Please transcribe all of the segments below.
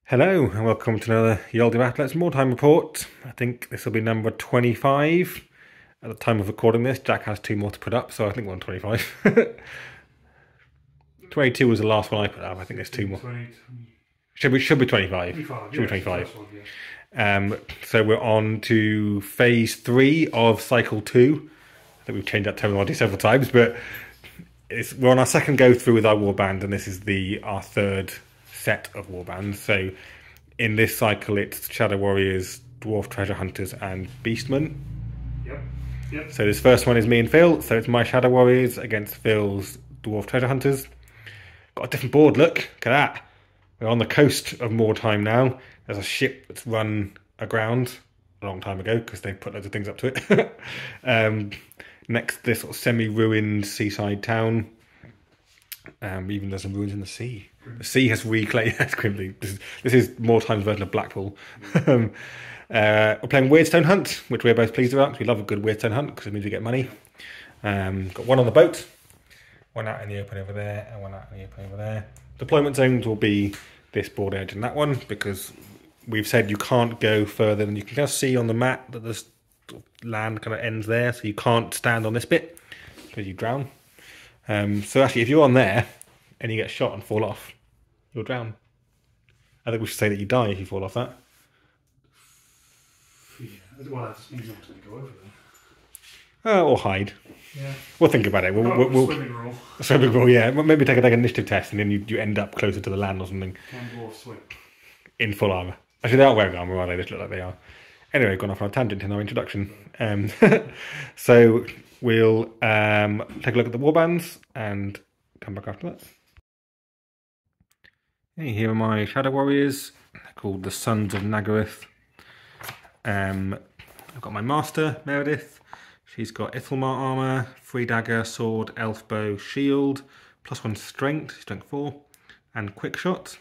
Hello and welcome to another Yoldi Athletes Mordheim report. I think this will be number 25. At the time of recording this, Jack has 2 more to put up, so I think we're on 25. 22 was the last one I put up. I think there's 2 more. Should be 25. Should be 25. So we're on to phase 3 of cycle 2. I think we've changed that terminology several times, but we're on our second go through with our warband, and this is our third set of warbands. So in this cycle it's Shadow Warriors, Dwarf Treasure Hunters and Beastmen. Yep. So this first one is me and Phil, so it's my Shadow Warriors against Phil's Dwarf Treasure Hunters. Got a different board, look at that. We're on the coast of Mordheim now. There's a ship that's run aground a long time ago because they put loads of things up to it. Next, this sort of semi-ruined seaside town. Even there's some ruins in the sea. The sea has reclaimed. This is Mordheim's version of Blackpool. We're playing Weirdstone Hunt, which we're both pleased about because we love a good Weirdstone Hunt because it means we get money. Got one on the boat, one out in the open over there, and one out in the open over there. Deployment zones will be this board edge and that one because we've said you can't go further than you can just see on the map that the land kind of ends there, so you can't stand on this bit because you drown. So actually, if you're on there and you get shot and fall off, you'll drown. I think we should say that you die if you fall off that. Yeah, well, that just means I'm going to go over there. Or hide. Yeah. We'll think about it. We'll swimming rule. Swimming rule, yeah. Maybe take an initiative test and then you end up closer to the land or something. Can dwarves swim? In full armour. Actually, they aren't wearing armour, are they? They look like they are. Anyway, gone off on a tangent in our introduction. So we'll take a look at the warbands and come back after that. Hey, here are my Shadow Warriors. They're called the Sons of Naggaryth. I've got my master, Meredith. She's got Ithelmar armour, 3 dagger, sword, elf bow, shield, +1 strength, strength 4, and quick shot.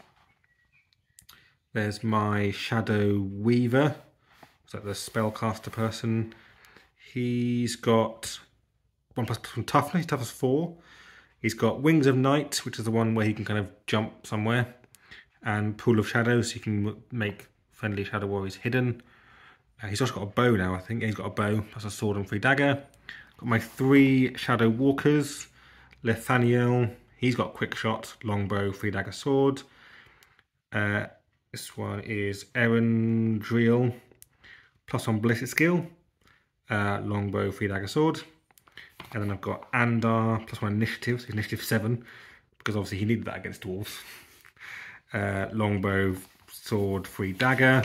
There's my Shadow Weaver. Is that the spellcaster person? He's got 1+1 toughness, toughness 4. He's got Wings of Night, which is the one where he can kind of jump somewhere, and Pool of Shadows, so you can make friendly Shadow Warriors hidden. He's also got a bow now, I think. He's got a bow, plus a sword and 3 dagger. Got my 3 Shadow Walkers. Lethaniel, he's got quick shot, longbow, 3 dagger sword. This one is Erendriel, +1 ballistic skill, longbow, 3 dagger sword. And then I've got Andar, +1 initiative, so initiative 7, because obviously he needed that against dwarves. Longbow, sword, 3 dagger.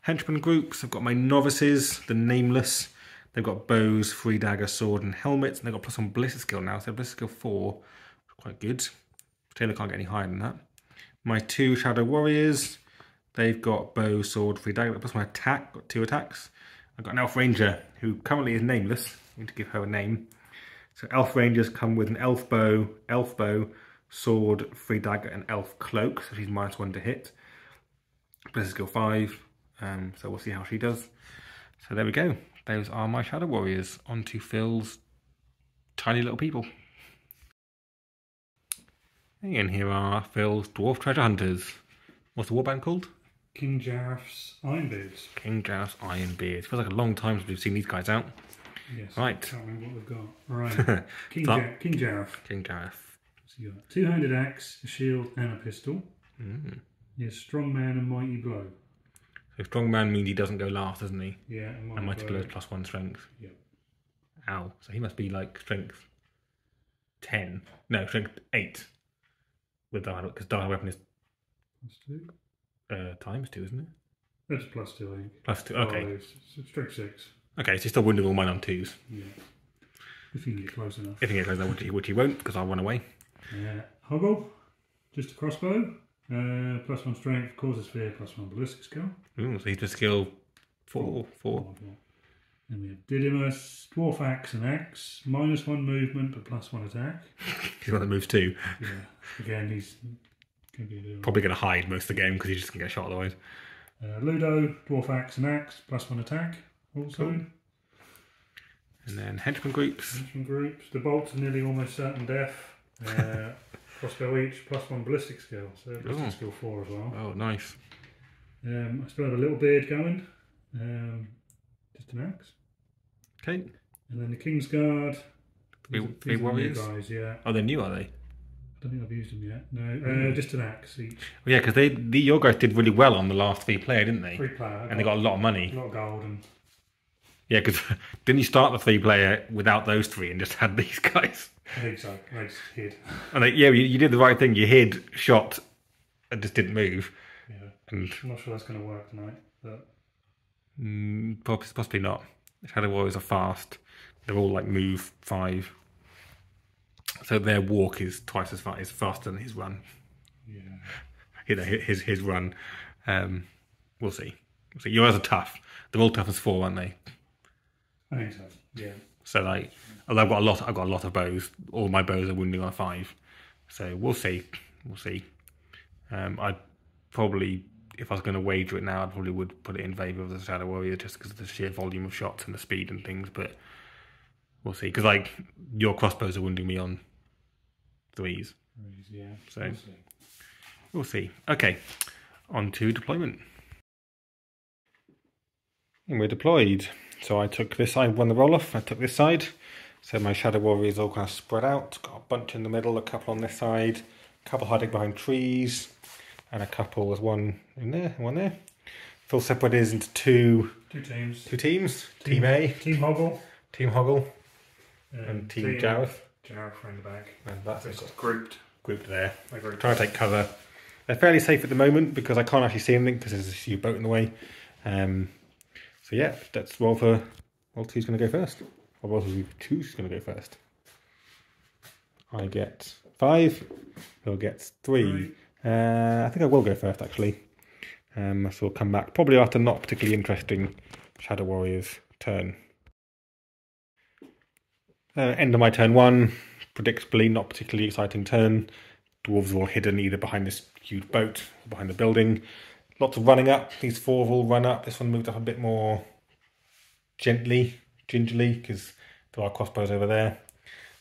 Henchman groups, I've got my novices, the nameless. They've got bows, 3 dagger, sword, and helmets. And they've got +1 ballistic skill now, so ballistic skill 4, quite good. Taylor can't get any higher than that. My 2 Shadow Warriors, they've got bow, sword, 3 dagger, +1 attack, got 2 attacks. I've got an Elf Ranger, who currently is nameless. I need to give her a name. So Elf Rangers come with an elf bow, sword, 3 dagger, and elf cloak. So she's -1 to hit. Ballistic skill 5. So we'll see how she does. So there we go. Those are my Shadow Warriors. On to Phil's tiny little people. And here are Phil's Dwarf Treasure Hunters. What's the warband called? King Jareth's Ironbeards. King Jareth's Ironbeards. Feels like a long time since we've seen these guys out. Yes. Right. Can't remember what we've got. Right. King Jareth. King Jareth. So you got 2-handed axe, a shield, and a pistol. Yes, strong man and mighty blow. So strong man means he doesn't go last, doesn't he? Yeah, and mighty blow is +1 strength. Yep. Ow. So he must be like strength 10. No, strength 8. With the because direct weapon is +2. Times 2, isn't it? That's +2, I think. +2. Okay. It's strength 6. Okay, so he's still woundable mine on 2s. Yeah. If you can get close enough. If he gets close enough, which he won't, because I'll run away. Hobble, just a crossbow. +1 strength, causes fear, +1 ballistic skill. Ooh, so he's just skill 4. Then we have Didymus, dwarf axe and axe, -1 movement but +1 attack. He's one that moves 2. Yeah, again he's probably going to hide most of the game because he's just going to get shot otherwise. Ludo, dwarf axe and axe, +1 attack also. Cool. And then henchman groups. The bolts are nearly almost certain death. crossbow each, +1 ballistic skill, so ballistic skill 4 as well. Oh, nice. I still have a little beard going, just an axe. Okay. And then the Kingsguard. Three warriors? New guys, yeah. Oh, they're new, are they? I don't think I've used them yet. No, just an axe each. Well, yeah, because your guys did really well on the last 3-player, didn't they? 3-player. And they got a lot of money. A lot of gold. And yeah, because didn't you start the 3-player without those 3 and just had these guys? I think so. I just hid. And you did the right thing. You hid, shot, and just didn't move. Yeah. And I'm not sure that's going to work tonight, but possibly not. Shadow Warriors are fast. They're all like move 5. So their walk is twice as fast. It's faster than his run. Yeah. You know, his run. We'll see. Your guys are tough. They're all tough as 4, aren't they? I think so. Yeah. So like, although I've got a lot of bows. All my bows are wounding on 5. So we'll see. I'd probably, if I was going to wager it now, I probably would put it in favour of the Shadow Warrior just because of the sheer volume of shots and the speed and things. But we'll see. Because like your crossbows are wounding me on 3s. Yeah. So we'll see. Okay, on to deployment. And we're deployed. So I took this side, won the roll-off, I took this side. So my Shadow Warriors all kind of spread out. Got a bunch in the middle, a couple on this side, a couple hiding behind trees, and a couple, there's one in there, one there. Full separated into two teams. Team A. Team Hoggle. Team Hoggle. And Team Jareth. Jareth in the back. And that's just grouped there. Trying to take cover. They're fairly safe at the moment because I can't actually see anything because there's a huge boat in the way. So yeah, that's roll 2's going to go first. Or roll 2's going to go first. I get 5. He'll get 3. I think I will go first actually. So we'll come back probably after not particularly interesting Shadow Warriors turn. End of my turn 1. Predictably not particularly exciting turn. Dwarves are all hidden either behind this huge boat or behind the building. Lots of running up. These 4 have all run up. This one moved up a bit more gingerly, because there are crossbows over there.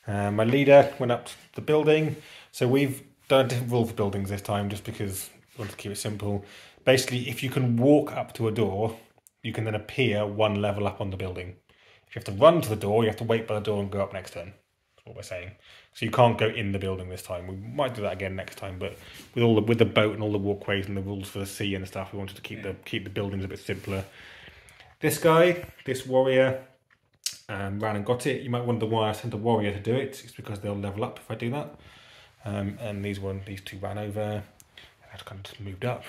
My leader went up the building. So we've done a different rule for buildings this time just because we want to keep it simple. Basically, if you can walk up to a door, you can then appear 1 level up on the building. If you have to run to the door, you have to wait by the door and go up next turn. That's what we're saying. So you can't go in the building this time. We might do that again next time, but with the boat and all the walkways and the rules for the sea and stuff, we wanted to keep the buildings a bit simpler. This guy, this warrior, ran and got it. You might wonder why I sent a warrior to do it. It's because they'll level up if I do that. And these 2 ran over and I kind of just moved up.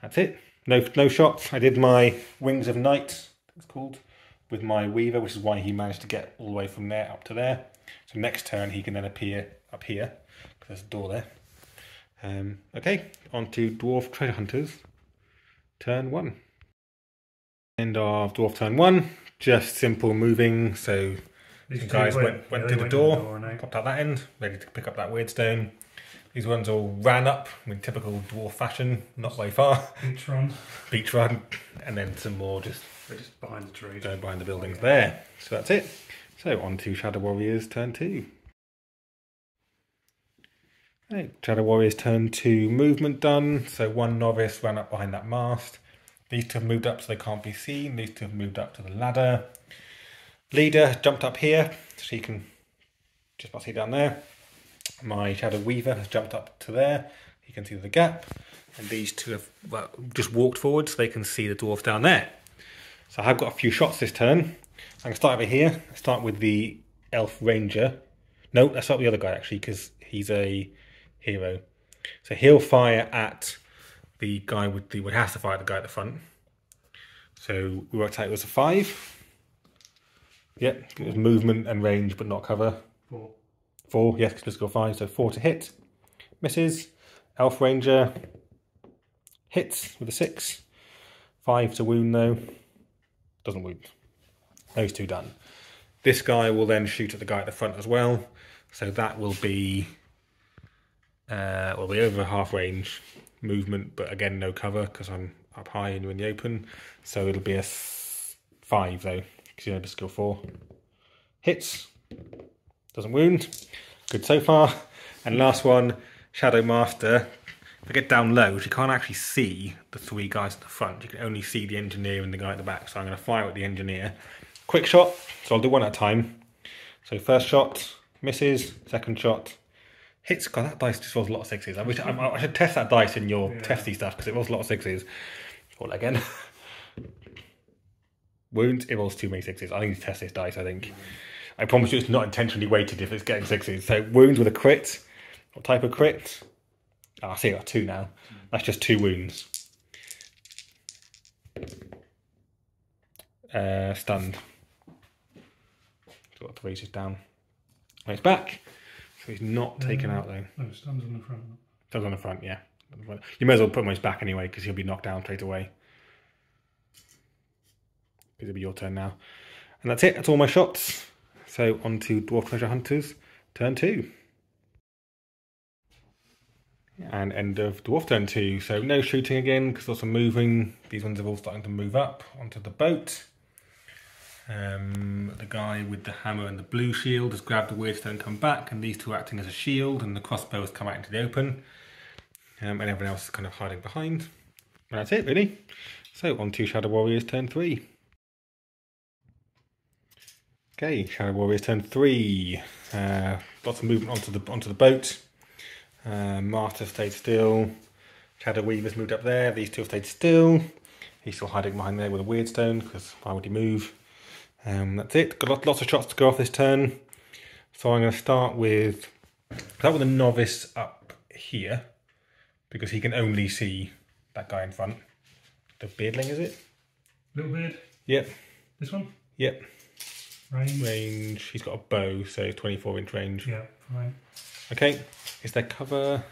That's it. No shots. I did my Wings of Night, it's called, with my Weaver, which is why he managed to get all the way from there up to there. So next turn he can then appear up here, because there's a door there. Okay, on to Dwarf Treasure Hunters, turn 1. End of Dwarf turn 1, just simple moving, so these guys went to the door, popped out that end, ready to pick up that weird stone. These ones all ran up in typical dwarf fashion, not very far. Beach run, and then some more just behind the trees. Going behind the buildings there. So that's it. So on to Shadow Warriors turn 2. Okay, Shadow Warriors turn 2 movement done. So 1 novice ran up behind that mast. These 2 have moved up so they can't be seen. These 2 have moved up to the ladder. Leader jumped up here so you can just about see down there. My Shadow Weaver has jumped up to there. You can see the gap. And these 2 have just walked forward so they can see the dwarf down there. So I've got a few shots this turn. I'm going to start over here. I'll start with the Elf Ranger. No, let's start with the other guy actually because he's a hero. So he'll fire at the guy with the... Well, he has to fire at the guy at the front. So we worked out it was a 5. Yep, it was movement and range but not cover. 4, yes, let's go 5. So 4 to hit. Misses. Elf Ranger hits with a 6. 5 to wound though. Doesn't wound. Those 2 done. This guy will then shoot at the guy at the front as well. So that will be over half range movement, but again no cover because I'm up high and you're in the open. So it'll be a 5 though, because you know, skill 4. Hits. Doesn't wound. Good so far. And last one, Shadow Master. If I get down low, she can't actually see the 3 guys at the front. You can only see the engineer and the guy at the back. So I'm going to fire at the engineer. Quick shot, so I'll do one at a time. So first shot, misses. Second shot, hits. God, that dice just rolls a lot of 6s. I should test that dice in your testy stuff because it rolls a lot of 6s. Roll again. Wounds, it rolls too many 6s. I need to test this dice, I think. I promise you it's not intentionally weighted if it's getting 6s. So wounds with a crit. What type of crit? Oh, I see, I got 2 now. That's just 2 wounds. Stunned. Got 3 just down. And he's back. So he's not taken out though. No, stuns on the front. Stuns on the front, yeah. You may as well put him on his back anyway because he'll be knocked down straight away. It'll be your turn now. And that's it, that's all my shots. So on to Dwarf Treasure Hunters, turn 2. And end of Dwarf turn 2. So no shooting again because there's some moving. These ones are all starting to move up onto the boat. The guy with the hammer and the blue shield has grabbed the weird stone and come back, and these 2 are acting as a shield, and the crossbow has come out into the open. And everyone else is kind of hiding behind. And that's it really. So on to Shadow Warriors turn 3. Okay, Shadow Warriors turn 3. Lots of movement onto the boat. Martyr stayed still. Shadow Weaver's moved up there. These 2 have stayed still. He's still hiding behind there with a weird stone because why would he move? That's it. Got lots of shots to go off this turn. So I'm going to start with a novice up here because he can only see that guy in front. The beardling, is it? Little beard? Yep. This one? Yep. Range? He's got a bow, so 24-inch range. Yeah, fine. Okay. Is there cover?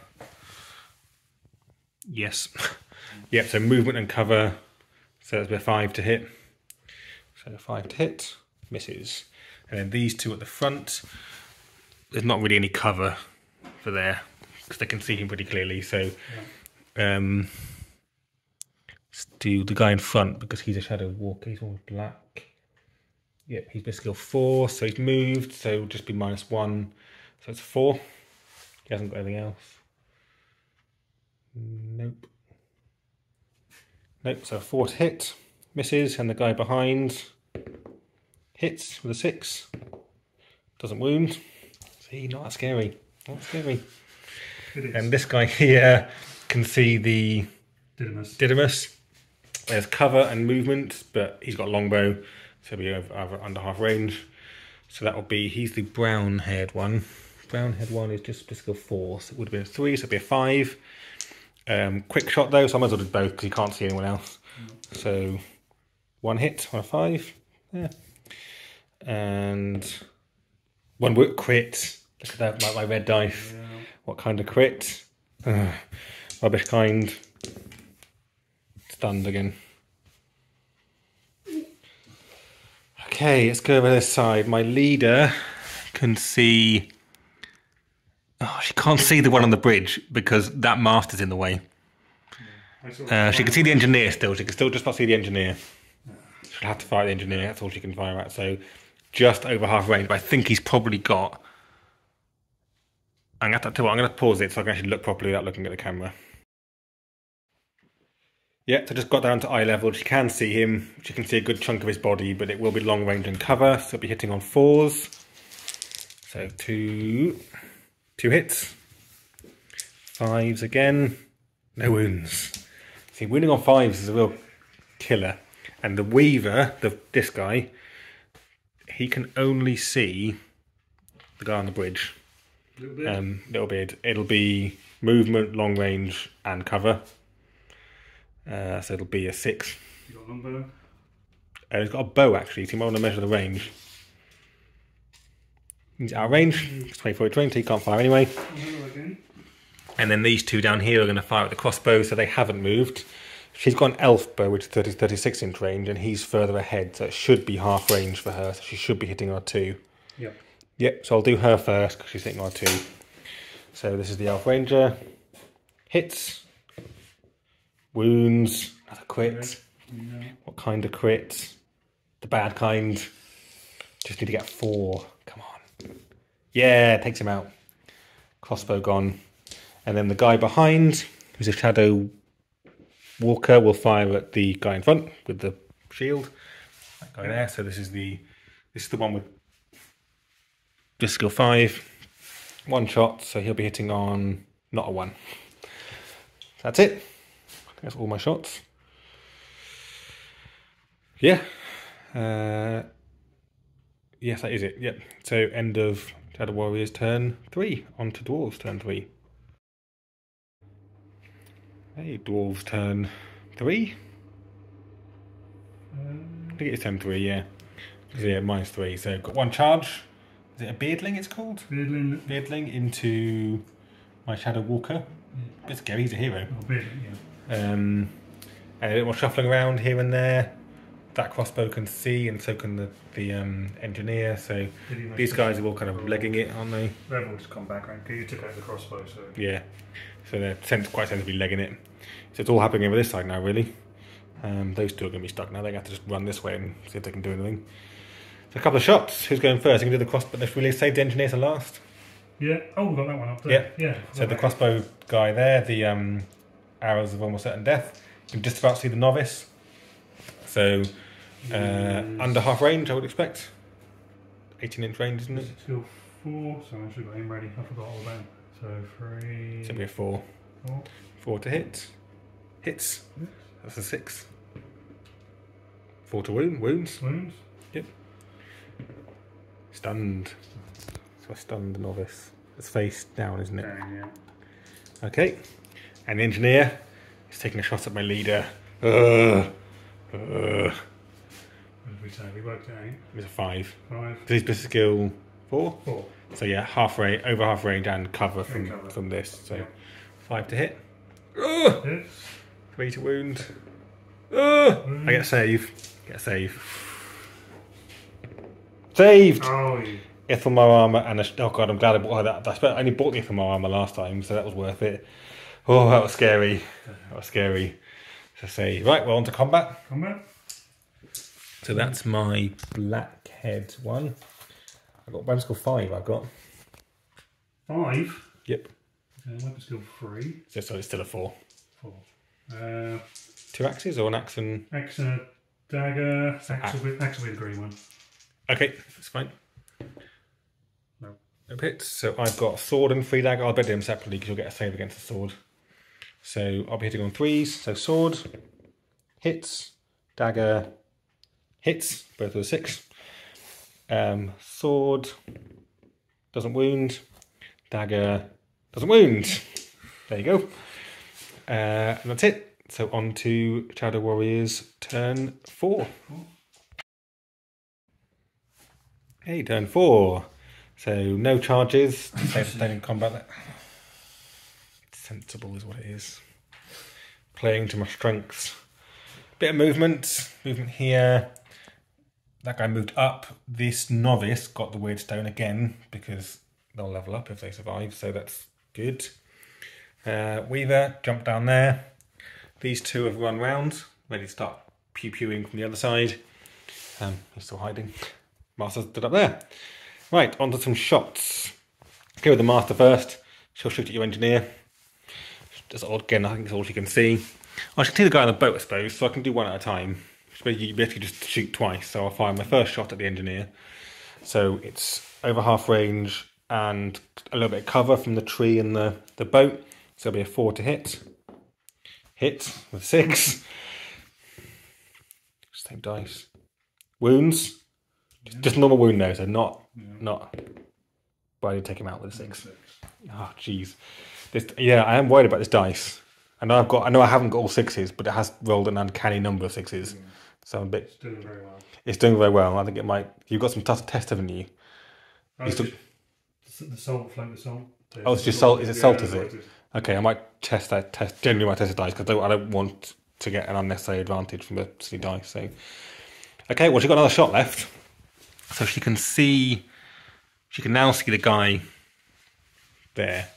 Yes. Yep, so movement and cover. So it's a 5 to hit. So 5 to hit. Misses. And then these 2 at the front. There's not really any cover for there because they can see him pretty clearly. So let's do the guy in front because he's a shadow walker. He's all black. Yep, he's been skill 4, so he's moved. So it'll just be -1. So it's 4. He hasn't got anything else. Nope. Nope, so 4 to hit. Misses, and the guy behind hits with a 6. Doesn't wound. See, not that scary. Not scary. And this guy here can see the Didymus. There's cover and movement, but he's got a longbow, so he'll be over under half range. So that will be, he's the brown-haired one. Brown-haired one is just skill 4, so it would have been a 3, so it'd be a 5. Quick shot though, so I might as well do both because you can't see anyone else. So 1 hit on a 5. Yeah. And 1 wood crit. Look at that, my red dice. Yeah. What kind of crit? Rubbish kind. Stunned again. Okay, let's go over this side. My leader can see... Oh, she can't see the one on the bridge because that master's in the way. She can see the engineer still. She can still just not see the engineer. She'll have to fire the engineer. That's all she can fire at. So just over half range. But I think he's probably got... I'm going to pause it so I can actually look properly without looking at the camera. Yeah, so just got down to eye level. She can see him. She can see a good chunk of his body, but it will be long range and cover. So it'll be hitting on 4s. So 2 hits. 5s again. No wounds. See, wounding on 5s is a real killer. And the Weaver, this guy, he can only see the guy on the bridge. Little bit. It'll be movement, long range, and cover. So it'll be a 6. You got a longbow? He's got a bow actually, so you might want to measure the range. He's out of range. It's 24 range, so he can't fire anyway. And then these 2 down here are going to fire with the crossbow, so they haven't moved. She's got an elf bow, which is 36-inch range, and he's further ahead, so it should be half range for her. So she should be hitting R2. Yep. Yep. So I'll do her first because she's hitting R2. So this is the elf ranger. Hits. Wounds. Another crit. Yeah. What kind of crit? The bad kind. Just need to get 4. Come on. Yeah, takes him out. crossbow gone. And then the guy behind, who's a shadow walker, will fire at the guy in front with the shield. That guy there. So this is the one with just skill 5. 1 shot, so he'll be hitting on not a 1. That's it. I think that's all my shots. Yeah. Yes, that is it. Yep. So end of Shadow Warriors turn 3. On to Dwarves turn 3. Hey, Dwarves turn 3. I think it's turn 3, yeah. So yeah, -3. So got 1 charge. Is it a Beardling it's called? Beardling. Beardling into my Shadow Walker. Yeah. Bit scary, he's a hero. Oh, Beardling, yeah. And a bit more shuffling around here and there. That crossbow can see, and so can the engineer. So these guys are all kind of legging it, aren't they? They've all just come back around. You took out the crossbow, so yeah. So they're quite sensibly legging it. So it's all happening over this side now, really. Those two are going to be stuck now. They're going to have to just run this way and see if they can do anything. So a couple of shots. Who's going first? You can do the crossbow. But they've really saved the engineer to last. Yeah. Oh, we've got that one up there. Yeah. So the crossbow guy there, the arrows of almost certain death. You can just about see the novice. So under half range, I would expect. 18-inch range, isn't it? Skill 4. So I should have got him ready. I forgot all about him. So 3. Simply a 4. 4 to hit. Hits. That's a 6. 4 to wounds. Wounds. Yep. Stunned. So I stunned the novice. It's face down, isn't it? Down, yeah. Okay. And the engineer is taking a shot at my leader. What did we say? We worked it out. It was a 5. 5. Is his skill 4? 4. So yeah, over half range and cover from this. So yeah. 5 to hit. Hits. 3 to wound. I get a save. Saved! Oh, yeah. Ithilmar armour and oh god, I'm glad I bought that. I only bought the Ithilmar armour last time, so that was worth it. Oh, that was scary. So say, right, we're on to combat. So that's my blackhead one. I've got weapon skill 5. I've got 5. Yep. Weapon skill 3. So it's still a 4. 4. 2 axes or an axe and axe and a dagger. Axe will be the green one. Okay, that's fine. No hits. So I've got a sword and 3 dagger. I'll bet them separately because you'll get a save against the sword. So I'll be hitting on 3s. So sword hits, dagger hits, both of the 6. Sword doesn't wound, dagger doesn't wound. There you go. And that's it. So on to Shadow Warriors turn 4. Hey, turn 4. So no charges. Staying in combat. Sensible is what it is. Playing to my strengths. Bit of movement here. That guy moved up. This novice got the weird stone again because they'll level up if they survive, so that's good. Weaver jumped down there. These two have run round, ready to start pew-pewing from the other side. He's still hiding. Master stood up there. Right, on to some shots. Go with the Master first. She'll shoot at your engineer. Just again, I think that's all she can see. I can see the guy on the boat, I suppose, so I can do one at a time. You basically just shoot twice, so I'll fire my first shot at the engineer. So it's over half range and a little bit of cover from the tree and the boat. So it'll be a 4 to hit. Hit with 6. Same dice. Wounds. Yeah. Just normal wound though, so not. But I did take him out with a 6. Oh, jeez. Yeah, I am worried about this dice. I know I haven't got all 6s, but it has rolled an uncanny number of 6s. So I'm a bit. It's doing very well. It's doing very well. I think it might. You've got some tough tests, haven't you? The salt, float the salt. Oh, it's just salt. Is it salt? Is it? Okay, I might test that test. Generally, I test the dice because I don't want to get an unnecessary advantage from the silly dice. So, okay, well, she's got another shot left, so she can see. She can now see the guy there.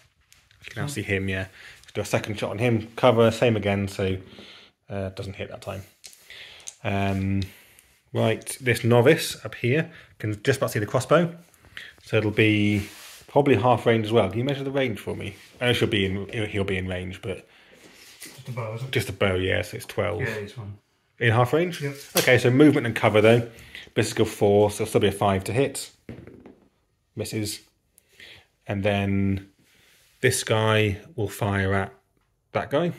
She can now see him. Yeah, do a second shot on him. Cover, same again. So doesn't hit that time. Right, this novice up here can just about see the crossbow, so it'll be Probably half range as well. Can you measure the range for me? I know he'll be in range, but Just a bow, is it? just a bow, yeah, so it's 12. Yeah, it's fine. In half range? Yep. Okay, so movement and cover though. This is skill 4, so it'll still be a 5 to hit. Misses. And then this guy will fire at that guy.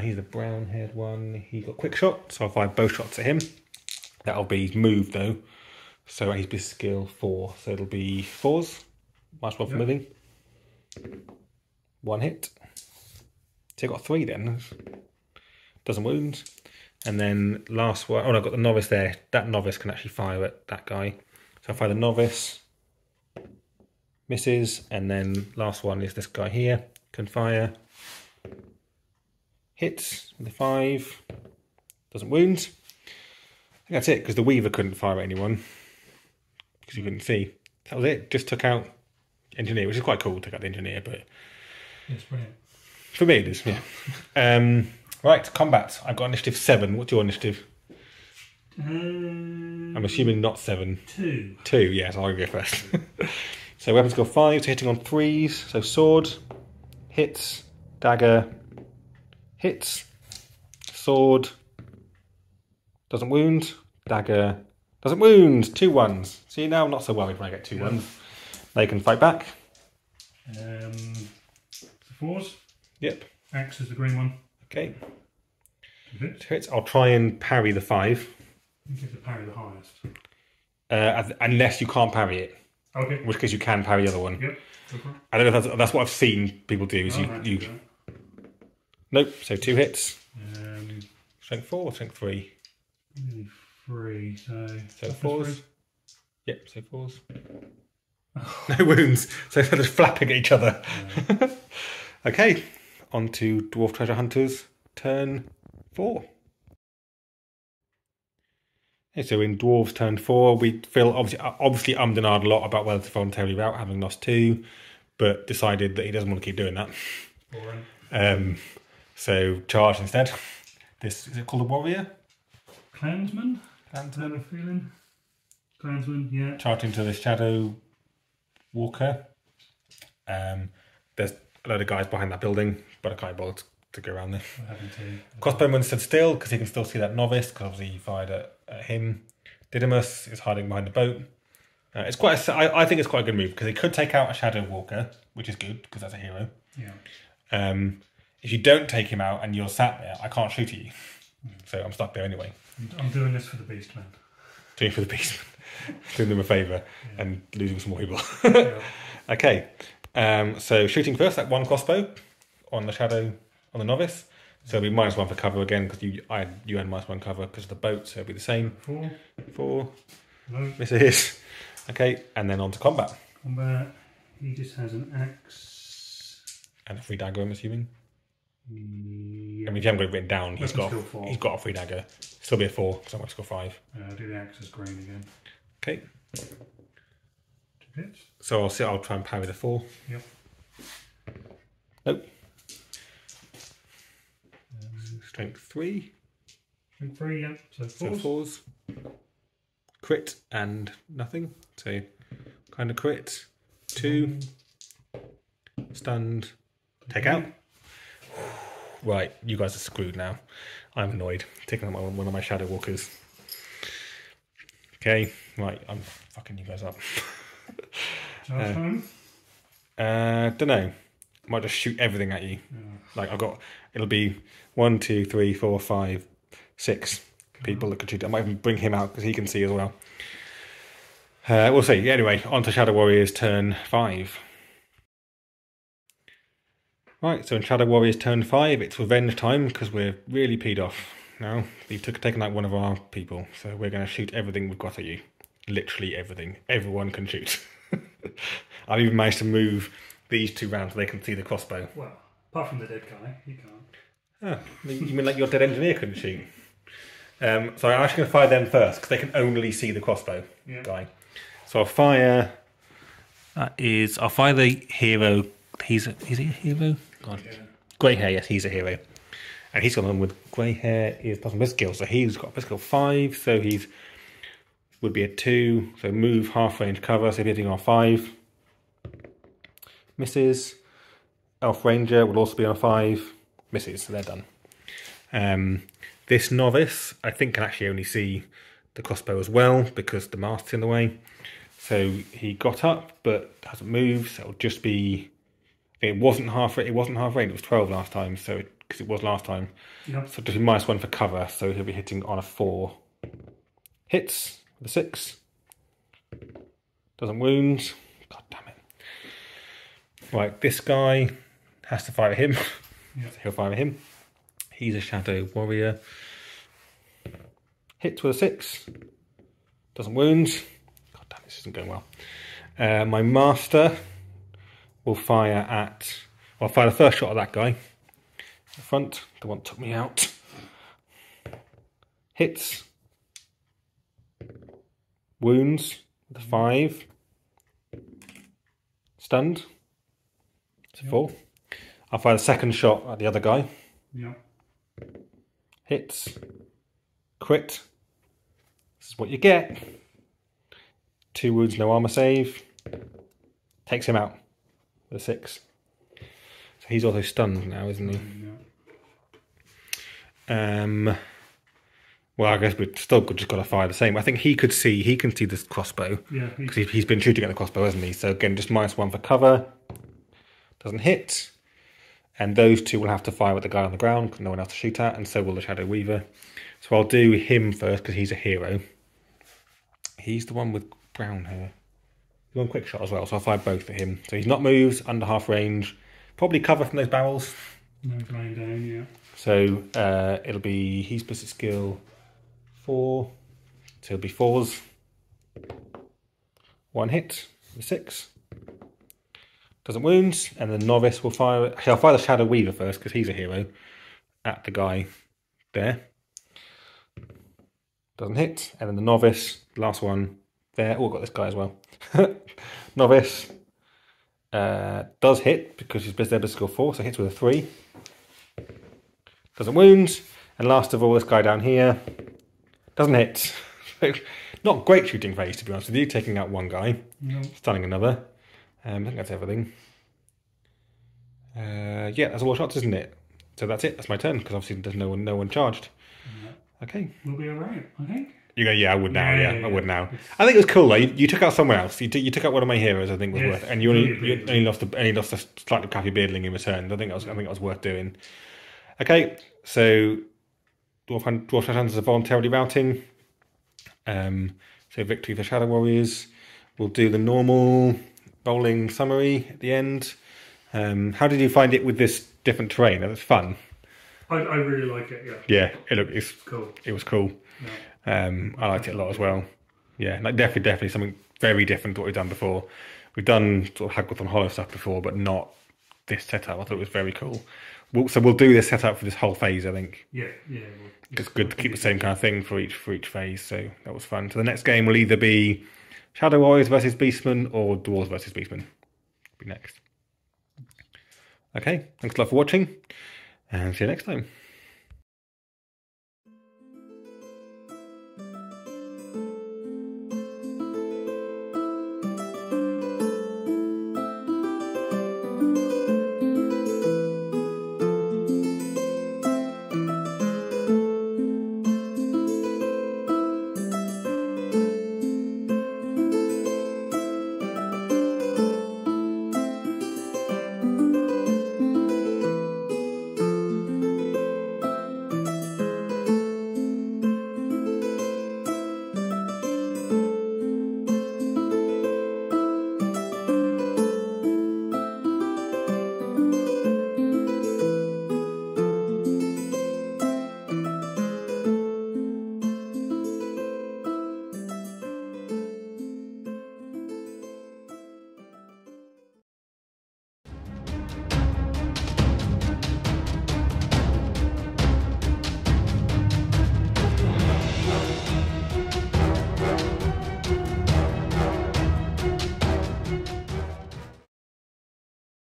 He's the brown haired one. He got quick shot, so I'll fire both shots at him. That'll be moved though. So he's be skill 4. So it'll be 4s. -1 for moving. 1 hit. So I got 3 then. Doesn't wound. And then last one, oh no, I've got the novice there. That novice can actually fire at that guy. So I fire the novice. Misses. And then last one is this guy here. Can fire. Hits with a 5. Doesn't wound. I think that's it, because the Weaver couldn't fire at anyone. Because you couldn't see. That was it. Just took out Engineer, which is quite cool, took out the Engineer, but... It's brilliant. For me it is, yeah. Right, combat. I've got initiative 7. What's your initiative? I'm assuming not 7. 2. 2, yes, I'll go first. So weapon skill 5, so hitting on 3s. So sword, hits, dagger, hits, sword, doesn't wound, dagger, doesn't wound, 2 1s. See, now I'm not so worried when I get 2 1s. They can fight back. The 4s. Yep. Axe is the green one. Okay. 2 hits. 2 hits. I'll try and parry the 5. You get to parry the highest. Unless you can't parry it. Okay. In which case you can parry the other one. Yep. Okay. I don't know if that's what I've seen people do. Is you Nope. So 2 hits. Strength 4 or strength 3? 3. So 4s. 3. Yep. So 4s. No wounds. So they're just flapping at each other. Yeah. Okay. On to Dwarf Treasure Hunters. Turn 4. Okay, so in Dwarves turn 4, we feel obviously ummed and ahed a lot about whether to voluntarily rout, having lost 2, but decided that he doesn't want to keep doing that. Boring. So charge instead. This is it called a warrior? Clansman? Clansman. I have a feeling. Clansman, yeah. Charge into the Shadow Walker. There's a load of guys behind that building, but I can't bother to go around there. Crossbowman stood still because he can still see that novice, because obviously he fired at him. Didymus is hiding behind the boat. It's quite. I think it's quite a good move because he could take out a Shadow Walker, which is good because that's a hero. Yeah. If you don't take him out and you're sat there, I can't shoot at you, so I'm stuck there anyway. I'm doing this for the Beastman. Doing it for the Beastman, doing them a favour and losing some more people. Yeah. Okay, so shooting first, that 1 crossbow on the Shadow, on the novice. So it'll be -1 for cover again because you had -1 cover because of the boat, so it'll be the same. 4. 4. No. Misses. Okay, and then on to combat. Combat. He just has an axe. And a free dagger, I'm assuming. Yeah. I mean, if you haven't got it written down, he's got a free dagger. Still be a 4, because I'm going to score 5. I'll do the axe as green again. Okay. 2 hits. So I'll try and parry the 4. Yep. Nope. Strength 3. Strength 3, yeah. So 4s. So 4s. Crit and nothing. So kind of crit. 2. Stunned. Take out. Right, you guys are screwed now. I'm annoyed. Taking out one of my Shadow Walkers. Okay, right, I'm fucking you guys up. Charge time? Don't know. I might just shoot everything at you. Yeah. Like it'll be 1, 2, 3, 4, 5, 6 people that could shoot. I might even bring him out because he can see as well. We'll see. Anyway, on to Shadow Warriors turn 5. Right, so in Shadow Warriors turn 5, it's revenge time because we're really peed off now. You've taken out one of our people, so we're going to shoot everything we've got at you. Literally everything. Everyone can shoot. I've even managed to move these 2 round so they can see the crossbow. Well, apart from the dead guy, he can't. Oh, you mean like your dead engineer couldn't shoot? So I'm actually going to fire them first because they can only see the crossbow guy. So I'll fire. I'll fire the hero. Is he a hero? God. Yeah. Grey hair, yes, he's a hero. And he's got one with grey hair is plus one skill, so he's got a skill 5, so would be a 2, so move half range cover, so if hitting on 5. misses. Elf Ranger will also be on a 5, misses, so they're done. This novice, I think, can actually only see the crossbow as well because the mast's in the way. So he got up but hasn't moved, so it'll just be... It wasn't half range, it was 12 last time, so because it was last time. Yep. So just be -1 for cover, so he'll be hitting on a 4. Hits with a 6. Doesn't wound. God damn it. Right, this guy has to fire at him. Yep. So he'll fire at him. He's a shadow warrior. Hits with a 6. Doesn't wound. God damn, this isn't going well. My master will fire at... Well, I'll fire the first shot at that guy. In the front. The one that took me out. Hits. Wounds. With a 5. Stunned. It's a 4. I'll fire the second shot at the other guy. Yeah. Hits. Crit. This is what you get. 2 wounds, no armor save. Takes him out. With a 6. So he's also stunned now, isn't he? Yeah. Well, I guess we've still just got to fire the same. I think he can see this crossbow. Yeah. Because he's been shooting at the crossbow, hasn't he? So again, just -1 for cover. Doesn't hit. And those two will have to fire with the guy on the ground because no one else to shoot at, and so will the Shadow Weaver. So I'll do him first because he's a hero. He's the one with brown hair. He's on quick shot as well, so I'll fire both at him. So he's not moved, under half range. Probably cover from those barrels. No flying down, yeah. So it'll be he's ballistic skill 4. So it'll be 4s. 1 hit, 6. Doesn't wound, and the novice will fire... Actually, I'll fire the Shadow Weaver first, because he's a hero, at the guy there. Doesn't hit, and then the novice, last one, there. Oh, I've got this guy as well. Novice does hit, because he's ballistic skill 4, so hits with a 3. Doesn't wound, and last of all, this guy down here, doesn't hit. Not great shooting phase, to be honest with you, taking out one guy, stunning another. I think that's everything. Yeah, that's all shots, isn't it? So that's it. That's my turn because obviously there's no one charged. Yeah. Okay. We'll be alright, I think. You go. Yeah, I would now. Yeah, I would now. I think it was cool though. You took out someone else. You took out one of my heroes. I think was worth. And you only lost a slightly crappy beardling in return. I think it was worth doing. Okay, so Dwarf Hunters are voluntarily routing. So victory for Shadow Warriors. We'll do the normal rolling summary at the end. How did you find it with this different terrain? It was fun. I really like it. Yeah. Yeah, it's cool. It was cool. Yeah. I liked it a lot as well. Yeah, like definitely something very different to what we've done before. We've done sort of Haggoth on Hollow stuff before, but not this setup. I thought it was very cool. So we'll do this setup for this whole phase, I think. Yeah. It's good to keep the same kind of thing for each phase. So that was fun. So the next game will either be Shadow Warriors versus Beastmen or Dwarves versus Beastmen. Be next. Okay, thanks a lot for watching, and see you next time.